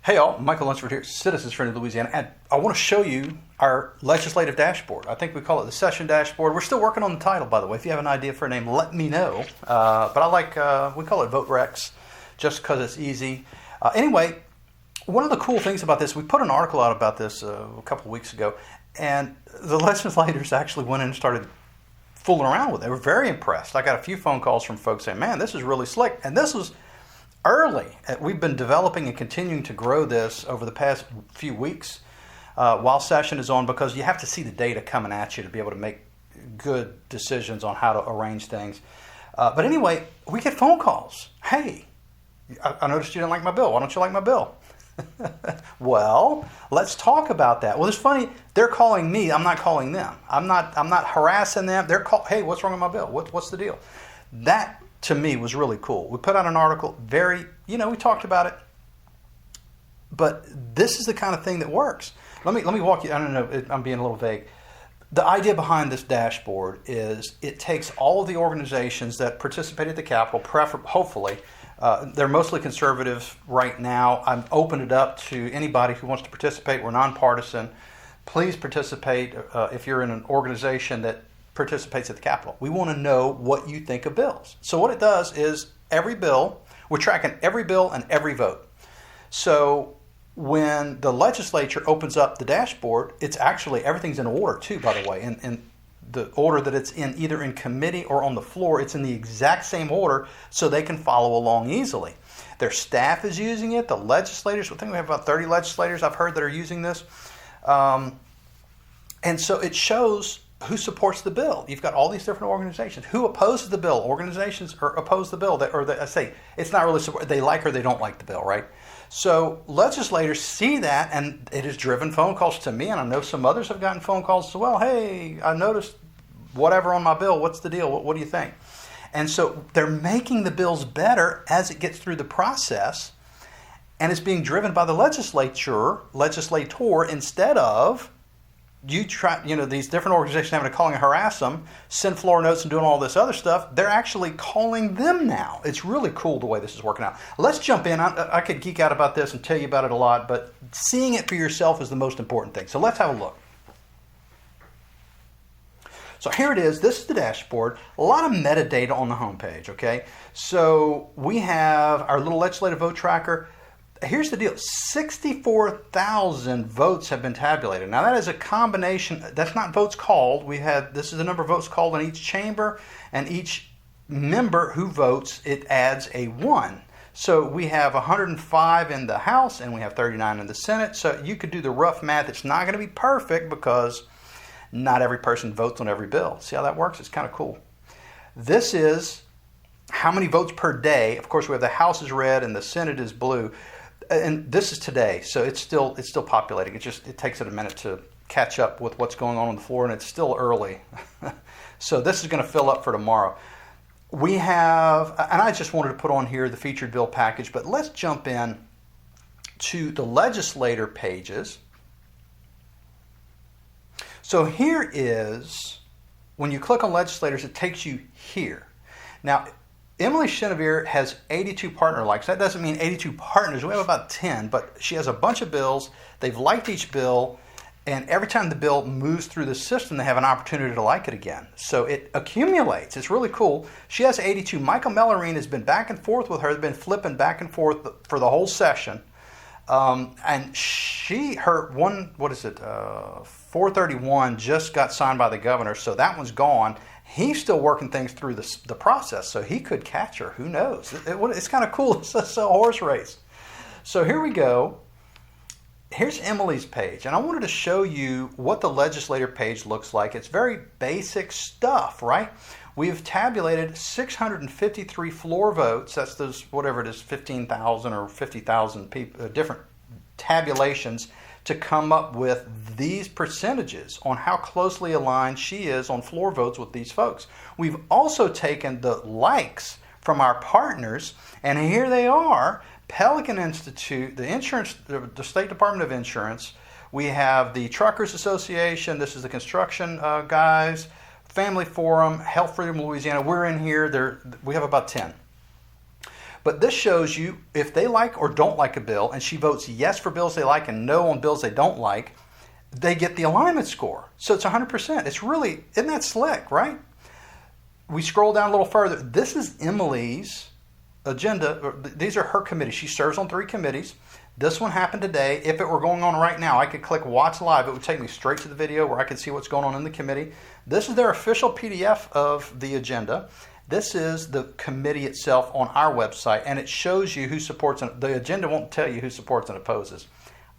Hey all, Michael Lunsford here, Citizens Friend of Louisiana, and I want to show you our legislative dashboard. I think we call it the session dashboard. We're still working on the title, by the way. If you have an idea for a name, let me know. But I like, we call it Vote Rex, just because it's easy. Anyway, one of the cool things about this, we put an article out about this a couple of weeks ago, and the legislators actually went in and started fooling around with it. They were very impressed. I got a few phone calls from folks saying, man, this is really slick. And this was early. We've been developing and continuing to grow this over the past few weeks while session is on, because you have to see the data coming at you to be able to make good decisions on how to arrange things. But anyway, we get phone calls. Hey, I noticed you didn't like my bill. Why don't you like my bill? Well, let's talk about that. Well, it's funny. They're calling me. I'm not calling them. I'm not harassing them. They're hey, what's wrong with my bill? What's the deal? That to me was really cool. We put out an article. We talked about it. But this is the kind of thing that works. Let me walk you. I don't know. I'm being a little vague. The idea behind this dashboard is it takes all of the organizations that participate at the Capitol, hopefully. They're mostly conservative right now. I've opened it up to anybody who wants to participate. We're nonpartisan. Please participate if you're in an organization that participates at the Capitol. We want to know what you think of bills. So what it does is every bill, we're tracking every bill and every vote. So when the legislature opens up the dashboard, it's actually, everything's in order too, by the way. In the order that it's in, either in committee or on the floor, it's in the exact same order so they can follow along easily. Their staff is using it, the legislators, I think we have about 30 legislators I've heard that are using this. And so it shows who supports the bill. You've got all these different organizations. Who opposes the bill? Organizations oppose the bill. I say it's not really support. They like or they don't like the bill, right? So legislators see that, and it has driven phone calls to me, and I know some others have gotten phone calls as well. Hey, I noticed whatever on my bill. What's the deal? What do you think? And so they're making the bills better as it gets through the process, and it's being driven by the legislator instead of these different organizations having to call and harass them, send floor notes and doing all this other stuff. They're actually calling them now. It's really cool the way this is working out. Let's jump in. I could geek out about this and tell you about it a lot, but seeing it for yourself is the most important thing. So let's have a look. So here it is. This is the dashboard. A lot of metadata on the homepage, okay? So we have our little legislative vote tracker. Here's the deal. 64,000 votes have been tabulated. Now that is a combination. That's not votes called. This is the number of votes called in each chamber, and each member who votes, it adds a 1. So we have 105 in the House and we have 39 in the Senate. So you could do the rough math. It's not going to be perfect because not every person votes on every bill. See how that works? It's kind of cool. This is how many votes per day. Of course, we have the House is red and the Senate is blue. And this is today, so it's still populating. It takes it a minute to catch up with what's going on the floor, and it's still early. So this is going to fill up for tomorrow. We have, and I just wanted to put on here the featured bill package, but let's jump in to the legislator pages. So here is, when you click on legislators, it takes you here. Now, Emily Chenevere has 82 partner likes. That doesn't mean 82 partners. We have about 10, but she has a bunch of bills. They've liked each bill, and every time the bill moves through the system, they have an opportunity to like it again. So it accumulates. It's really cool. She has 82. Michael Mellarine has been back and forth with her. They've been flipping back and forth for the whole session. And her 431 just got signed by the governor, so that one's gone. He's still working things through the process, so he could catch her. Who knows? It's kind of cool. It's a horse race. So here we go. Here's Emily's page, and I wanted to show you what the legislator page looks like. It's very basic stuff, right? We've tabulated 653 floor votes. That's those, whatever it is, 15,000 or 50,000 different tabulations to come up with these percentages on how closely aligned she is on floor votes with these folks. We've also taken the likes from our partners, and here they are. Pelican Institute, the State Department of Insurance. We have the Truckers Association. This is the construction guys. Family Forum, Health Freedom Louisiana. We're in here. We have about 10. But this shows you if they like or don't like a bill, and she votes yes for bills they like and no on bills they don't like, they get the alignment score. So it's 100%. It's really, isn't that slick, right? We scroll down a little further. This is Emily's agenda. These are her committees. She serves on 3 committees. This one happened today. If it were going on right now, I could click Watch Live. It would take me straight to the video where I could see what's going on in the committee. This is their official PDF of the agenda. This is the committee itself on our website, and it shows you who supports and the agenda won't tell you who supports and opposes.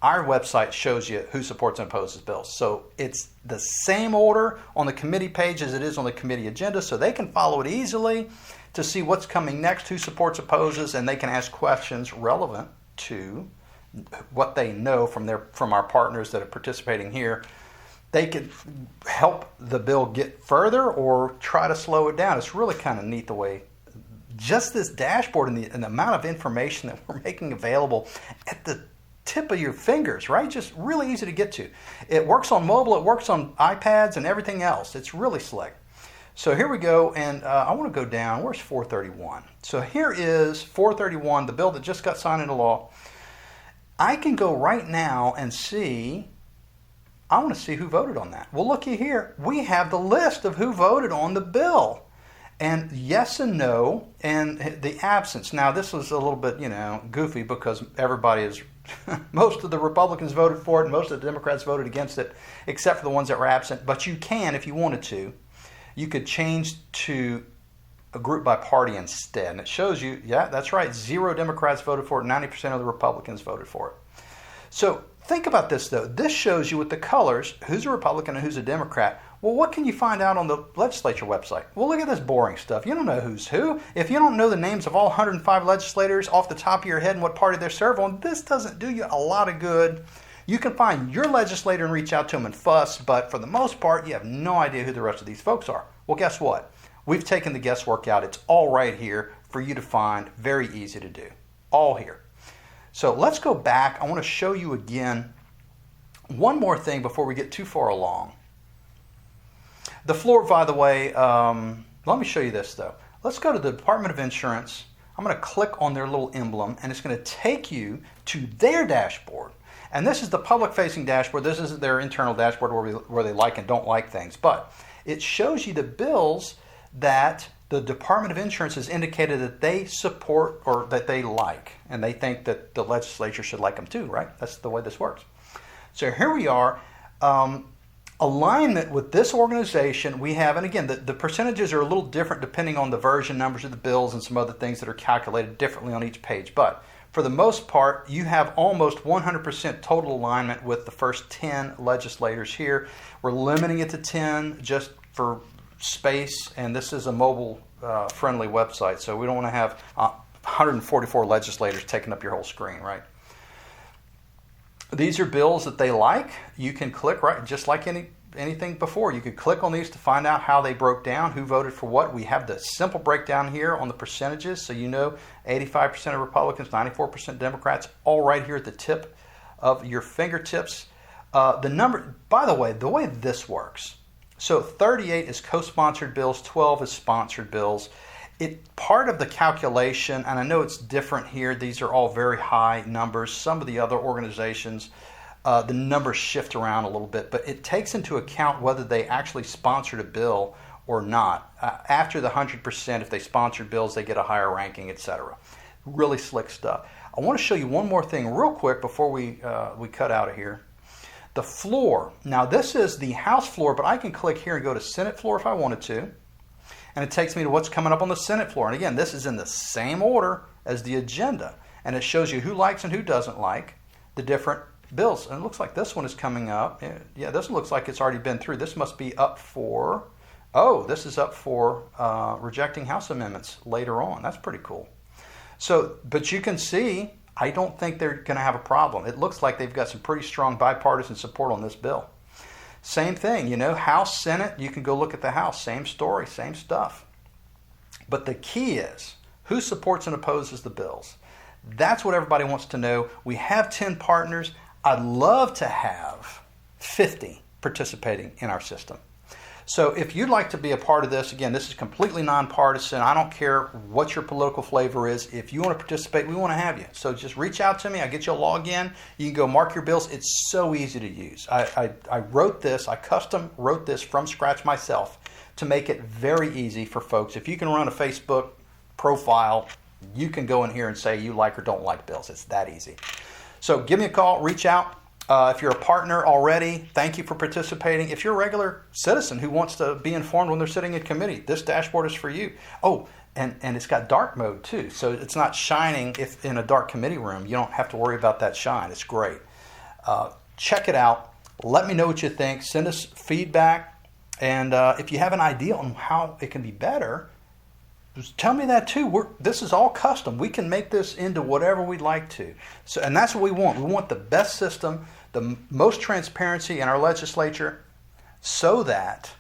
Our website shows you who supports and opposes bills. So it's the same order on the committee page as it is on the committee agenda, so they can follow it easily to see what's coming next, who supports, opposes, and they can ask questions relevant to what they know from our partners that are participating here. They could help the bill get further or try to slow it down. It's really kind of neat the way just this dashboard and the amount of information that we're making available at the tip of your fingers, right? Just really easy to get to. It works on mobile, it works on iPads and everything else. It's really slick. So here we go, and I want to go down. Where's 431? So here is 431, the bill that just got signed into law. I can go right now and see, I want to see who voted on that. Well, looky here. We have the list of who voted on the bill. And yes and no, and the absence. Now, this was a little bit, goofy because everybody is, most of the Republicans voted for it and most of the Democrats voted against it, except for the ones that were absent. But you can, if you wanted to, you could change to a group by party instead. And it shows you, yeah, that's right, 0 Democrats voted for it, 90% of the Republicans voted for it. So think about this, though. This shows you with the colors who's a Republican and who's a Democrat. Well, what can you find out on the legislature website? Well, look at this boring stuff. You don't know who's who. If you don't know the names of all 105 legislators off the top of your head and what party they serve on, this doesn't do you a lot of good. You can find your legislator and reach out to them and fuss, but for the most part, you have no idea who the rest of these folks are. Well, guess what? We've taken the guesswork out. It's all right here for you to find. Very easy to do. All here. So let's go back. I want to show you again one more thing before we get too far along. The floor, by the way, let me show you this, though. Let's go to the Department of Insurance. I'm going to click on their little emblem, and it's going to take you to their dashboard. And this is the public-facing dashboard. This isn't their internal dashboard where they like and don't like things. But it shows you the bills that the Department of Insurance has indicated that they support or that they like. And they think that the legislature should like them too, right? That's the way this works. So here we are. Alignment with this organization we have, and again, the percentages are a little different depending on the version numbers of the bills and some other things that are calculated differently on each page. But for the most part, you have almost 100% total alignment with the first 10 legislators here. We're limiting it to 10 just for space, and this is a mobile friendly website, so we don't want to have 144 legislators taking up your whole screen, right? These are bills that they like. You can click, right, just like anything before. You could click on these to find out how they broke down, who voted for what. We have the simple breakdown here on the percentages, so you know 85% of Republicans, 94% Democrats, all right here at the tip of your fingertips. The number, by the way this works. So 38 is co-sponsored bills, 12 is sponsored bills. Part of the calculation, and I know it's different here, these are all very high numbers. Some of the other organizations, the numbers shift around a little bit, but it takes into account whether they actually sponsored a bill or not. After the 100%, if they sponsored bills, they get a higher ranking, etc. Really slick stuff. I want to show you one more thing real quick before we cut out of here. The floor. Now this is the House floor, but I can click here and go to Senate floor if I wanted to. And it takes me to what's coming up on the Senate floor. And again, this is in the same order as the agenda. And it shows you who likes and who doesn't like the different bills. And it looks like this one is coming up. Yeah, this one looks like it's already been through. This must be up for, this is up for rejecting House amendments later on. That's pretty cool. So, but you can see, I don't think they're going to have a problem. It looks like they've got some pretty strong bipartisan support on this bill. Same thing, House, Senate, you can go look at the House. Same story, same stuff. But the key is who supports and opposes the bills. That's what everybody wants to know. We have 10 partners. I'd love to have 50 participating in our system. So if you'd like to be a part of this, again, this is completely nonpartisan. I don't care what your political flavor is. If you want to participate, we want to have you. So just reach out to me. I get you a login. You can go mark your bills. It's so easy to use. I wrote this. I custom wrote this from scratch myself to make it very easy for folks. If you can run a Facebook profile, you can go in here and say you like or don't like bills. It's that easy. So give me a call. Reach out. If you're a partner already, thank you for participating. If you're a regular citizen who wants to be informed when they're sitting in committee, this dashboard is for you. Oh, and it's got dark mode too, so it's not shining if in a dark committee room. You don't have to worry about that shine. It's great. Check it out. Let me know what you think. Send us feedback. And if you have an idea on how it can be better, just tell me that too. This is all custom. We can make this into whatever we'd like to. So, and that's what we want. We want the best system, the most transparency in our legislature, so that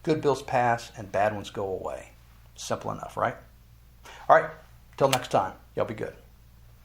good bills pass and bad ones go away. Simple enough, right? All right. Till next time. Y'all be good.